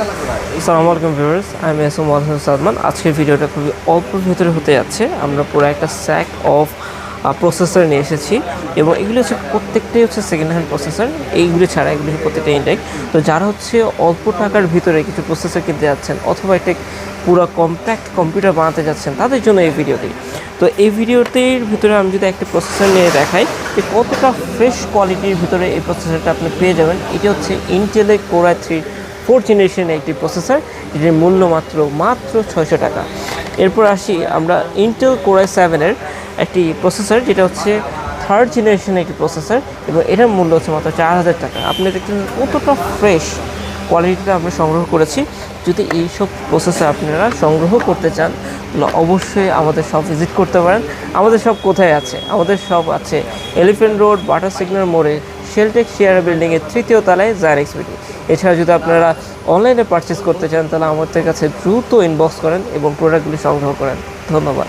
আসসালামু আলাইকুম ভিউয়ার্স, আমি এস এম ওয়াহিদ সালমান। আজকের ভিডিওটা খুবই অল্পের ভিতরে হতে যাচ্ছে। আমরা পুরো একটা স্যাক অফ প্রসেসর নিয়ে এসেছি এবং এগুলো হচ্ছে প্রত্যেকটাই হচ্ছে সেকেন্ড হ্যান্ড প্রসেসর। এইগুলো ছাড়া এগুলো প্রত্যেকটা ইনটেক। তো যারা হচ্ছে অল্প টাকার ভিতরে কিছু প্রসেসর কিনতে যাচ্ছেন অথবা একটা পুরো কম্প্যাক্ট কম্পিউটার বানাতে যাচ্ছেন, তাদের জন্য এই ভিডিওটি। তো এই ভিডিওটির ভিতরে আমি যদি একটা প্রসেসর নিয়ে দেখাই যে কতটা ফ্রেশ কোয়ালিটির ভিতরে এই প্রসেসরটা আপনি পেয়ে যাবেন। এটি হচ্ছে ইন্টেলের কোর i3 4th জেনারেশনের একটি প্রসেসর, যেটির মূল্য মাত্র 600 টাকা। এরপর আসি আমরা ইন্টেল কোর i7-এর একটি প্রসেসর, যেটা হচ্ছে 3rd জেনারেশনের একটি প্রসেসর এবং এটার মূল্য হচ্ছে মাত্র 4000 টাকা। আপনি দেখছেন কতটা ফ্রেশ কোয়ালিটিটা আমরা সংগ্রহ করেছি। যদি এইসব প্রসেসর আপনারা সংগ্রহ করতে চান তাহলে অবশ্যই আমাদের শপ ভিজিট করতে পারেন। আমাদের শপ কোথায় আছে? আমাদের শপ আছে এলিফ্যান্ট রোড, বাটার সিগন্যাল মোড়ে, শেলটেক শেয়ার বিল্ডিংয়ের 3য় তলায় জায়ারেক্স বিডি। এছাড়া যদি আপনারা অনলাইনে পারচেস করতে চান তাহলে আমাদের কাছে দ্রুত ইনবক্স করেন এবং প্রোডাক্টগুলি সংগ্রহ করেন। ধন্যবাদ।